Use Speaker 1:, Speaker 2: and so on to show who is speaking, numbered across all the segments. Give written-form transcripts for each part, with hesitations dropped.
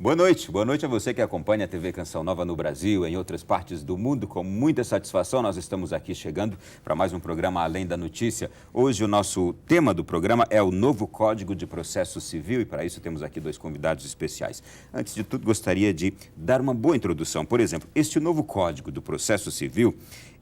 Speaker 1: Boa noite a você que acompanha a TV Canção Nova no Brasil, em outras partes do mundo. Com muita satisfação, nós estamos aqui chegando para mais um programa Além da Notícia. Hoje o nosso tema do programa é o novo Código de Processo Civil e para isso temos aqui dois convidados especiais. Antes de tudo, gostaria de dar uma boa introdução. Por exemplo, este novo Código do Processo Civil,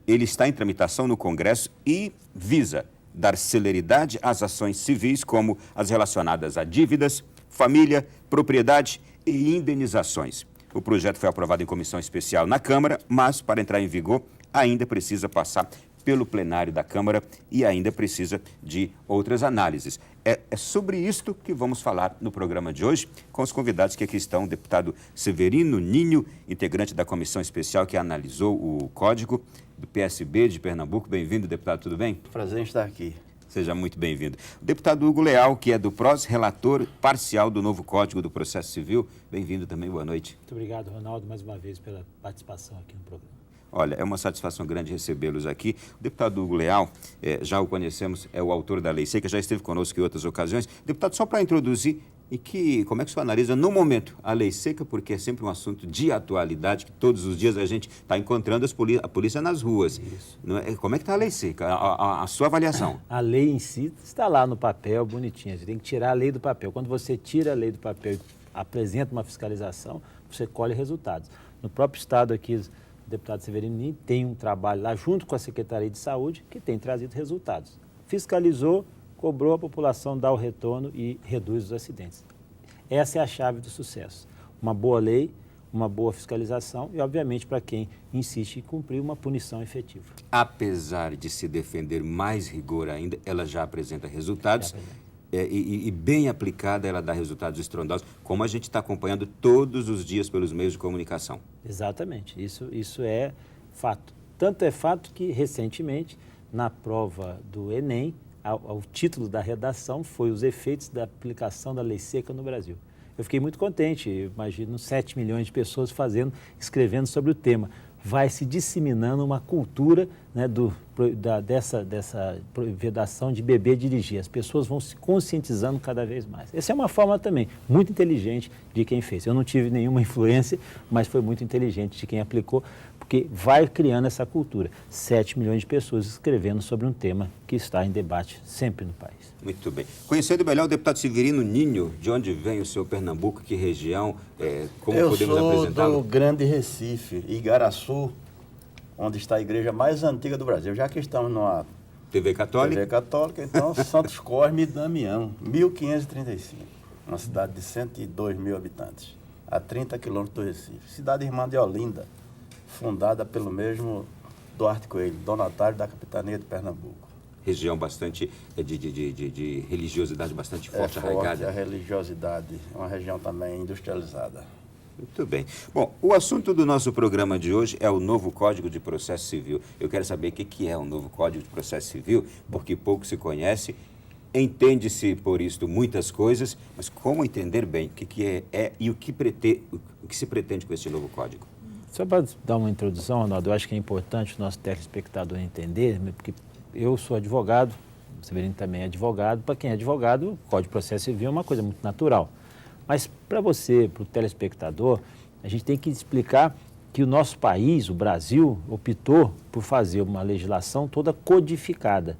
Speaker 1: ele está em tramitação no Congresso e visa dar celeridade às ações civis, como as relacionadas a dívidas, família, propriedade e indenizações. O projeto foi aprovado em comissão especial na Câmara, mas para entrar em vigor ainda precisa passar pelo plenário da Câmara e ainda precisa de outras análises. É sobre isto que vamos falar no programa de hoje, com os convidados que aqui estão, o deputado Severino Ninho, integrante da comissão especial que analisou o Código do PSB de Pernambuco. Bem-vindo, deputado, tudo bem?
Speaker 2: Prazer em estar aqui.
Speaker 1: Seja muito bem-vindo. O deputado Hugo Leal, que é do PROS, relator parcial do novo Código do Processo Civil. Bem-vindo também, boa noite.
Speaker 3: Muito obrigado, Ronaldo, mais uma vez pela participação aqui no programa.
Speaker 1: Olha, é uma satisfação grande recebê-los aqui. O deputado Hugo Leal, já o conhecemos, é o autor da Lei Seca, já esteve conosco em outras ocasiões. Deputado, só para introduzir, como é que o senhor analisa no momento a Lei Seca, porque é sempre um assunto de atualidade, que todos os dias a gente está encontrando a polícia nas ruas. Isso. Não é? Como é que está a Lei Seca, a sua avaliação?
Speaker 3: A lei em si está lá no papel, bonitinha. Você tem que tirar a lei do papel. Quando você tira a lei do papel e apresenta uma fiscalização, você colhe resultados. No próprio estado aqui, o deputado Severino tem um trabalho lá junto com a Secretaria de Saúde que tem trazido resultados. Fiscalizou, cobrou, a população dá o retorno e reduz os acidentes. Essa é a chave do sucesso. Uma boa lei, uma boa fiscalização e, obviamente, para quem insiste em cumprir, uma punição efetiva.
Speaker 1: Apesar de se defender mais rigor ainda, ela já apresenta resultados. E bem aplicada, ela dá resultados estrondosos, como a gente está acompanhando todos os dias pelos meios de comunicação.
Speaker 3: Exatamente, isso é fato. Tanto é fato que, recentemente, na prova do Enem, o título da redação foi os efeitos da aplicação da Lei Seca no Brasil. Eu fiquei muito contente, imagino 7 milhões de pessoas escrevendo sobre o tema. Vai se disseminando uma cultura, né, dessa vedação de beber e dirigir. As pessoas vão se conscientizando cada vez mais. Essa é uma forma também muito inteligente de quem fez. Eu não tive nenhuma influência, mas foi muito inteligente de quem aplicou, porque vai criando essa cultura. 7 milhões de pessoas escrevendo sobre um tema que está em debate sempre no país.
Speaker 1: Muito bem. Conhecendo melhor o deputado Severino Ninho, de onde vem o seu Pernambuco, que região, como podemos apresentá-lo?
Speaker 2: Eu sou do Grande Recife, Igaraçu, onde está a igreja mais antiga do Brasil. Já que estamos numa
Speaker 1: TV Católica?
Speaker 2: TV Católica, então Santos Cosme e Damião, 1535, uma cidade de 102 mil habitantes, a 30 quilômetros do Recife. Cidade irmã de Olinda, fundada pelo mesmo Duarte Coelho, donatário da capitania de Pernambuco.
Speaker 1: Região bastante de religiosidade bastante forte, arraigada.
Speaker 2: A religiosidade, é uma região também industrializada.
Speaker 1: Muito bem. Bom, o assunto do nosso programa de hoje é o novo Código de Processo Civil. Eu quero saber o que é o novo Código de Processo Civil, porque pouco se conhece, entende-se por isto muitas coisas, mas como entender bem o que é e o que se pretende com esse novo Código?
Speaker 3: Só para dar uma introdução, Ronaldo, eu acho que é importante o nosso telespectador entender, porque eu sou advogado, o Severino também é advogado. Para quem é advogado, o Código de Processo Civil é uma coisa muito natural. Mas para você, para o telespectador, a gente tem que explicar que o nosso país, o Brasil, optou por fazer uma legislação toda codificada.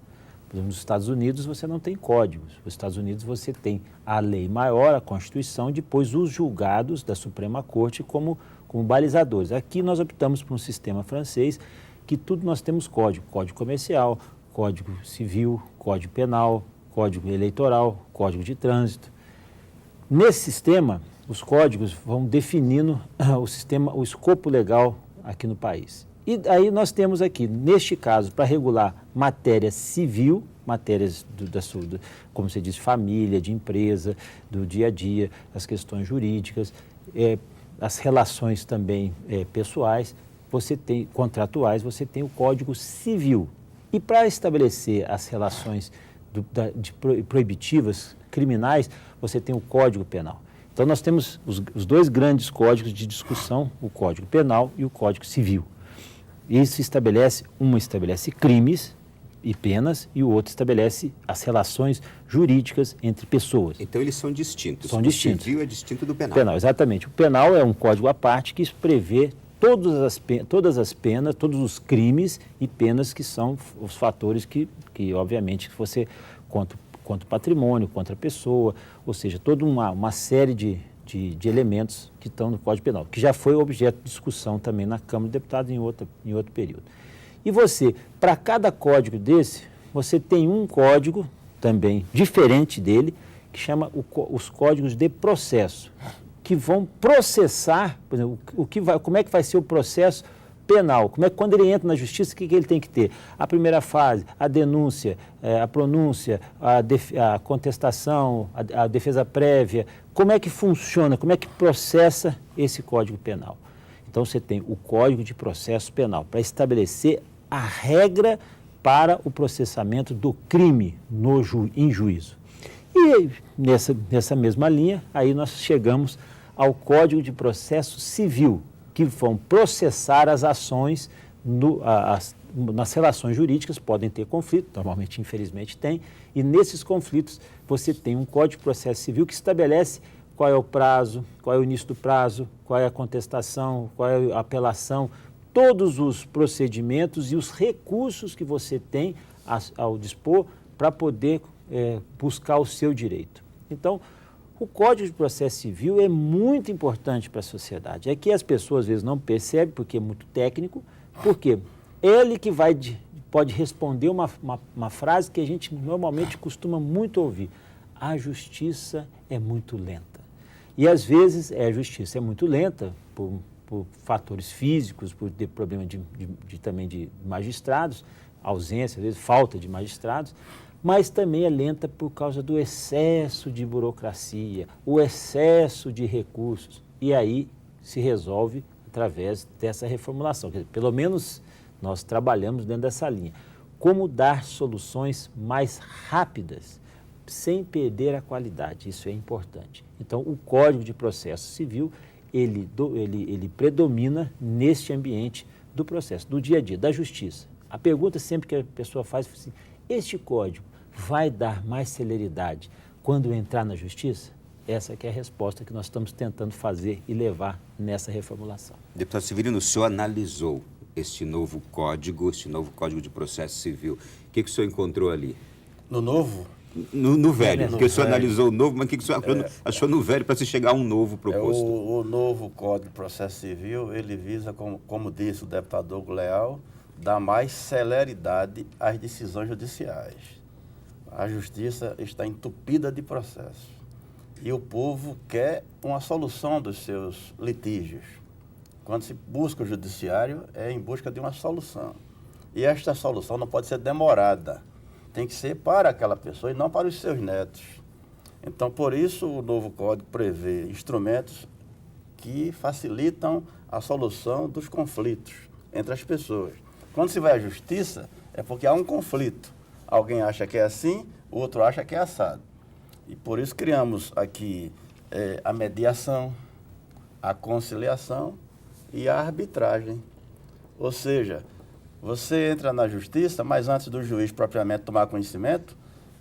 Speaker 3: Por exemplo, nos Estados Unidos você não tem códigos. Nos Estados Unidos você tem a lei maior, a Constituição, depois os julgados da Suprema Corte como balizadores. Aqui nós optamos por um sistema francês que tudo nós temos código. Código comercial, Código Civil, Código Penal, Código Eleitoral, Código de Trânsito. Nesse sistema, os códigos vão definindo o escopo legal aqui no país. E aí nós temos aqui, neste caso, para regular matéria civil, matérias como você disse, família, de empresa, do dia a dia, as questões jurídicas, as relações também pessoais, contratuais, você tem o Código Civil. E para estabelecer as relações proibitivas, criminais, você tem o Código Penal. Então, nós temos os dois grandes códigos de discussão, o Código Penal e o Código Civil. Isso estabelece crimes e penas, e o outro estabelece as relações jurídicas entre pessoas.
Speaker 1: Então eles são distintos.
Speaker 3: São distintos.
Speaker 1: O civil é distinto do penal.
Speaker 3: Penal, exatamente. O penal é um código à parte que prevê todas as penas, todos os crimes e penas que são os fatores que obviamente, você contra o patrimônio, contra a pessoa, ou seja, toda uma série de elementos que estão no Código Penal, que já foi objeto de discussão também na Câmara de Deputados em outro período. E você, para cada código desse, você tem um código também diferente dele, que chama os códigos de processo, que vão processar, por exemplo, como é que vai ser o processo penal, quando ele entra na justiça, o que ele tem que ter? A primeira fase, a denúncia, a pronúncia, a contestação, a defesa prévia, como é que funciona, como é que processa esse Código Penal. Então, você tem o Código de Processo Penal para estabelecer a regra para o processamento do crime em juízo. E nessa mesma linha, aí nós chegamos ao Código de Processo Civil, que vão processar as ações nas relações jurídicas, podem ter conflito, normalmente, infelizmente, tem, e nesses conflitos você tem um Código de Processo Civil que estabelece qual é o prazo, qual é o início do prazo, qual é a contestação, qual é a apelação, todos os procedimentos e os recursos que você tem ao dispor para poder buscar o seu direito. Então, o Código de Processo Civil é muito importante para a sociedade. É que as pessoas, às vezes, não percebem, porque é muito técnico, porque ele que pode responder uma frase que a gente normalmente costuma muito ouvir. A justiça é muito lenta. E, às vezes, a justiça é muito lenta por fatores físicos, por ter problema também de magistrados, ausência, às vezes, falta de magistrados, mas também é lenta por causa do excesso de burocracia, o excesso de recursos. E aí se resolve através dessa reformulação. Quer dizer, pelo menos nós trabalhamos dentro dessa linha. Como dar soluções mais rápidas, sem perder a qualidade. Isso é importante. Então, o Código de Processo Civil, ele predomina neste ambiente do processo, do dia a dia, da justiça. A pergunta sempre que a pessoa faz é assim, este código vai dar mais celeridade quando entrar na justiça? Essa que é a resposta que nós estamos tentando fazer e levar nessa reformulação.
Speaker 1: Deputado Severino, o senhor analisou este novo Código de Processo Civil. O que o senhor encontrou ali?
Speaker 2: No novo?
Speaker 1: No velho, porque o senhor analisou o novo, mas o que o senhor achou no velho para se chegar a um novo proposto?
Speaker 2: O novo Código de Processo Civil, ele visa, como disse o deputado Hugo Leal, dar mais celeridade às decisões judiciais. A justiça está entupida de processos e o povo quer uma solução dos seus litígios. Quando se busca o judiciário, é em busca de uma solução. E esta solução não pode ser demorada. Tem que ser para aquela pessoa e não para os seus netos. Então, por isso, o novo Código prevê instrumentos que facilitam a solução dos conflitos entre as pessoas. Quando se vai à justiça, é porque há um conflito. Alguém acha que é assim, o outro acha que é assado. E por isso criamos aqui a mediação, a conciliação e a arbitragem. Ou seja, você entra na justiça, mas antes do juiz propriamente tomar conhecimento,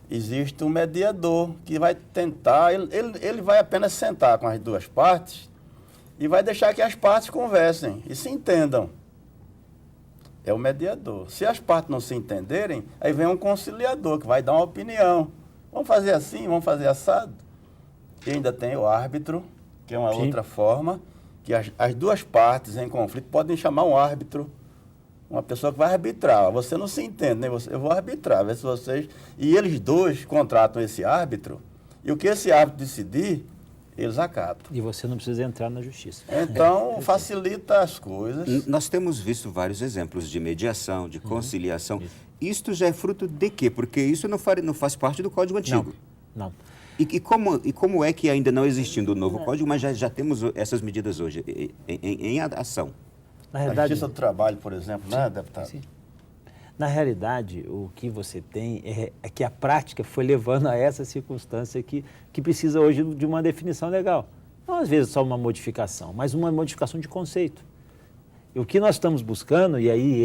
Speaker 2: existe um mediador que vai tentar, ele vai apenas sentar com as duas partes e vai deixar que as partes conversem e se entendam. É o mediador. Se as partes não se entenderem, aí vem um conciliador que vai dar uma opinião. Vamos fazer assim, vamos fazer assado. E ainda tem o árbitro, que é uma outra forma, que as duas partes em conflito podem chamar um árbitro, uma pessoa que vai arbitrar. Você não se entende, né? Eu vou arbitrar, ver se vocês... E eles dois contratam esse árbitro, e o que esse árbitro decidir, eles acatam.
Speaker 3: E você não precisa entrar na justiça.
Speaker 2: Então, facilita as coisas.
Speaker 1: Nós temos visto vários exemplos de mediação, de conciliação. Isto já é fruto de quê? Porque isso não faz parte do Código Antigo.
Speaker 3: Não.
Speaker 1: E como é que, ainda não existindo o novo Código, mas já temos essas medidas hoje em ação?
Speaker 3: Na realidade,
Speaker 2: a Justiça do Trabalho, por exemplo, né, deputado?
Speaker 3: Sim. Na realidade, o que você tem é que a prática foi levando a essa circunstância que precisa hoje de uma definição legal. Não, às vezes, só uma modificação, mas uma modificação de conceito. E o que nós estamos buscando, e aí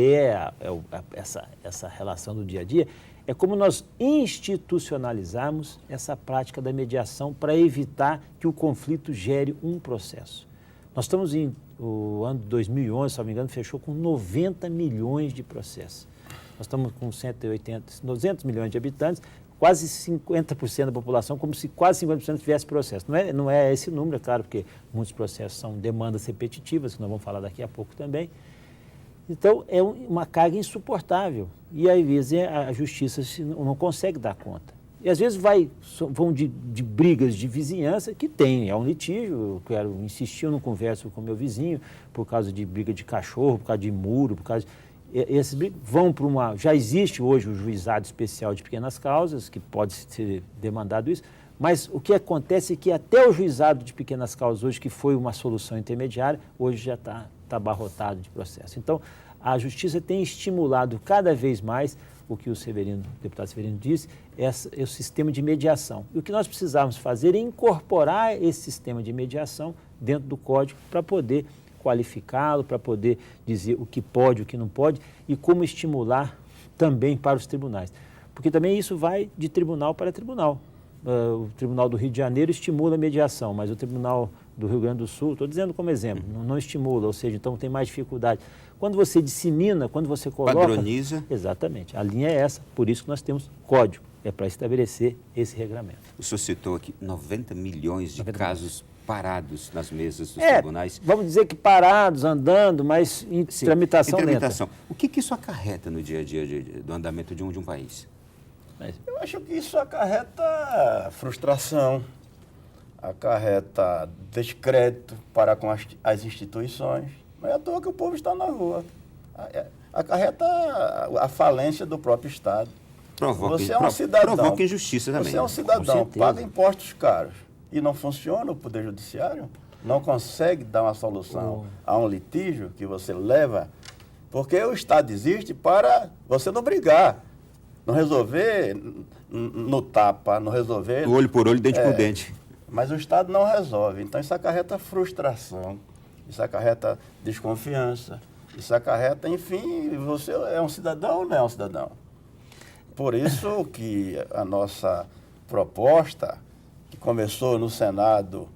Speaker 3: essa relação do dia a dia, é como nós institucionalizarmos essa prática da mediação para evitar que o conflito gere um processo. Nós estamos o ano de 2011, se não me engano, fechou com 90 milhões de processos. Nós estamos com 200 milhões de habitantes, quase 50% da população, como se quase 50% tivesse processo. Não é esse número, é claro, porque muitos processos são demandas repetitivas, que nós vamos falar daqui a pouco também. Então, é uma carga insuportável. E, às vezes, a justiça não consegue dar conta. E, às vezes, vão de brigas de vizinhança, que tem, é um litígio. Eu quero insistir, eu não converso com meu vizinho por causa de briga de cachorro, por causa de muro, por causa de... Esses vão para uma... Já existe hoje o juizado especial de pequenas causas, que pode ser demandado isso, mas o que acontece é que até o juizado de pequenas causas hoje, que foi uma solução intermediária, hoje já está abarrotado de processo. Então, a Justiça tem estimulado cada vez mais o que o deputado Severino disse, é o sistema de mediação. E o que nós precisamos fazer é incorporar esse sistema de mediação dentro do Código para poder qualificá-lo, para poder dizer o que pode, o que não pode e como estimular também para os tribunais. Porque também isso vai de tribunal para tribunal. O Tribunal do Rio de Janeiro estimula a mediação, mas o Tribunal do Rio Grande do Sul, estou dizendo como exemplo, não estimula, ou seja, então tem mais dificuldade. Quando você dissemina, quando você coloca...
Speaker 1: Padroniza.
Speaker 3: Exatamente, a linha é essa, por isso que nós temos código, é para estabelecer esse regramento.
Speaker 1: O senhor citou aqui 90 milhões de casos parados nas mesas dos tribunais.
Speaker 3: Vamos dizer que parados, andando, mas em tramitação lenta.
Speaker 1: O que isso acarreta no dia a dia do andamento de um país?
Speaker 2: Eu acho que isso acarreta frustração, acarreta descrédito para com as instituições. Não é à toa que o povo está na rua. Acarreta a falência do próprio Estado. Você é um cidadão.
Speaker 1: Provoca injustiça também.
Speaker 2: Você é um cidadão, paga impostos caros e não funciona o Poder Judiciário, não consegue dar uma solução a um litígio que você leva, porque o Estado existe para você não brigar, não resolver no tapa, não resolver...
Speaker 1: Olho por olho, dente por dente.
Speaker 2: Mas o Estado não resolve. Então isso acarreta frustração, isso acarreta desconfiança, isso acarreta, enfim, você é um cidadão ou não é um cidadão? Por isso que a nossa proposta, que começou no Senado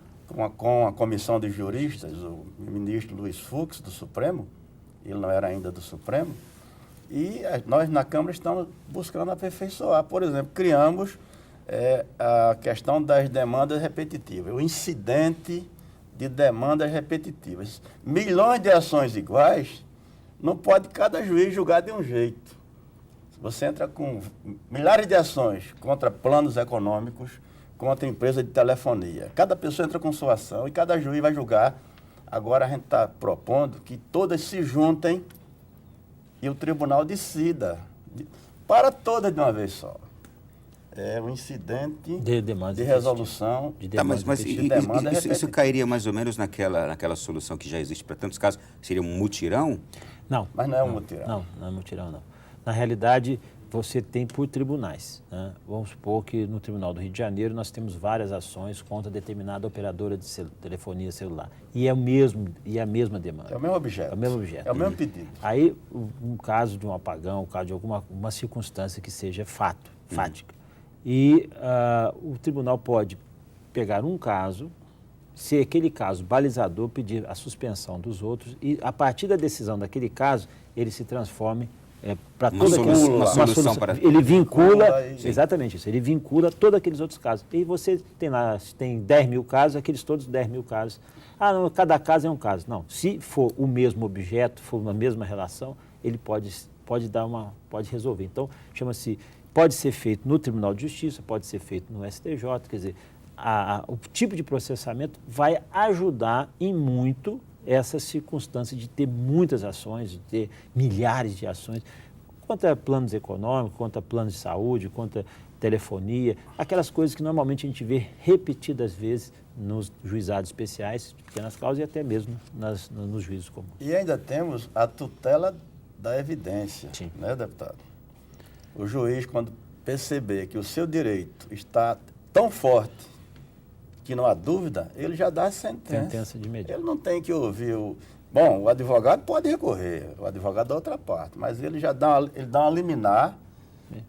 Speaker 2: com a comissão de juristas, o ministro Luiz Fux, do Supremo, ele não era ainda do Supremo, e nós na Câmara estamos buscando aperfeiçoar. Por exemplo, criamos a questão das demandas repetitivas, o incidente de demandas repetitivas. Milhões de ações iguais, não pode cada juiz julgar de um jeito. Você entra com milhares de ações contra planos econômicos, contra empresa de telefonia. Cada pessoa entra com sua ação e cada juiz vai julgar. Agora a gente está propondo que todas se juntem e o tribunal decida para todas de uma vez só. É um incidente de resolução de demanda.
Speaker 1: Mas isso cairia mais ou menos naquela solução que já existe para tantos casos, seria um mutirão?
Speaker 3: Não.
Speaker 2: Mas não é um mutirão.
Speaker 3: Não é mutirão, não. Na realidade, você tem por tribunais, né? Vamos supor que no Tribunal do Rio de Janeiro nós temos várias ações contra determinada operadora de telefonia celular. E é a mesma demanda.
Speaker 2: É o mesmo objeto.
Speaker 3: É o mesmo objeto.
Speaker 2: É o mesmo pedido.
Speaker 3: Aí, um caso de um apagão, um caso de uma circunstância que seja fática. E o tribunal pode pegar um caso, se aquele caso balizador, pedir a suspensão dos outros e, a partir da decisão daquele caso, ele se transforme para toda
Speaker 1: uma solução para...
Speaker 3: Ele vincula, exatamente isso, ele vincula todos aqueles outros casos. E você tem lá, tem 10 mil casos, aqueles todos 10 mil casos. Não, cada caso é um caso. Não, se for o mesmo objeto, for uma mesma relação, ele pode resolver. Então, chama-se, pode ser feito no Tribunal de Justiça, pode ser feito no STJ, quer dizer, o tipo de processamento vai ajudar em muito essa circunstância de ter muitas ações, de ter milhares de ações, contra planos econômicos, contra planos de saúde, contra telefonia, aquelas coisas que normalmente a gente vê repetidas vezes nos juizados especiais, pequenas causas e até mesmo nos juízos comuns.
Speaker 2: E ainda temos a tutela da evidência, né, deputado? O juiz, quando perceber que o seu direito está tão forte que não há dúvida, ele já dá a sentença.
Speaker 3: Sentença de imediato.
Speaker 2: Ele não tem que ouvir Bom, o advogado pode recorrer, o advogado da outra parte, mas ele já dá uma liminar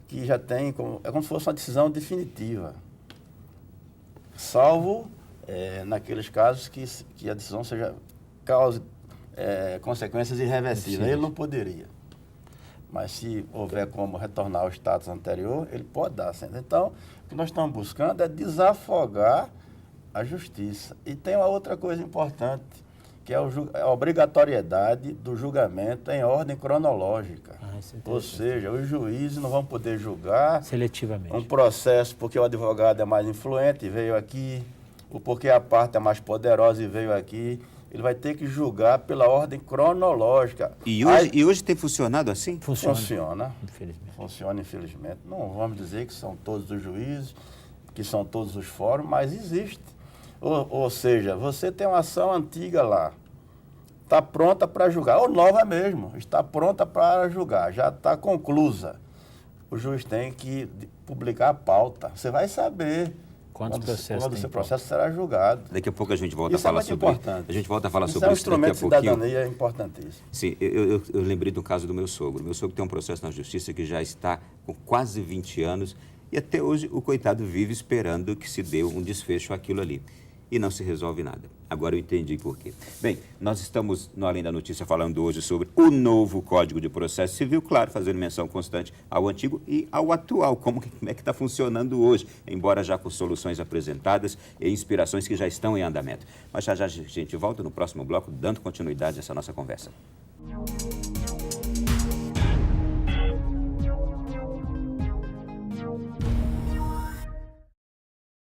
Speaker 2: que já tem, é como se fosse uma decisão definitiva. Salvo naqueles casos que a decisão cause consequências irreversíveis. Ele não poderia. Mas se houver como retornar ao status anterior, ele pode dar a sentença. Então, o que nós estamos buscando é desafogar a justiça. E tem uma outra coisa importante, que é a obrigatoriedade do julgamento em ordem cronológica. Ou seja, os juízes não vão poder julgar
Speaker 3: seletivamente
Speaker 2: um processo porque o advogado é mais influente e veio aqui, ou porque a parte é mais poderosa e veio aqui. Ele vai ter que julgar pela ordem cronológica.
Speaker 1: E hoje tem funcionado assim?
Speaker 2: Funciona.
Speaker 3: Infelizmente.
Speaker 2: Funciona, infelizmente. Não vamos dizer que são todos os juízes, que são todos os fóruns, mas existe. Ou seja, você tem uma ação antiga lá, está pronta para julgar, ou nova mesmo, está pronta para julgar, já está conclusa. O juiz tem que publicar a pauta. Você vai saber
Speaker 3: quando o
Speaker 2: seu processo será julgado.
Speaker 1: Daqui a pouco a gente volta a falar sobre isso. A gente volta a falar sobre isso
Speaker 2: daqui a pouquinho. Isso é um instrumento de cidadania importantíssimo.
Speaker 1: Sim, eu lembrei do caso do meu sogro. Meu sogro tem um processo na justiça que já está com quase 20 anos e até hoje o coitado vive esperando que se dê um desfecho àquilo ali. E não se resolve nada. Agora eu entendi por quê. Bem, nós estamos, no Além da Notícia, falando hoje sobre o novo Código de Processo Civil, claro, fazendo menção constante ao antigo e ao atual, como é que está funcionando hoje, embora já com soluções apresentadas e inspirações que já estão em andamento. Mas já a gente volta no próximo bloco, dando continuidade a essa nossa conversa.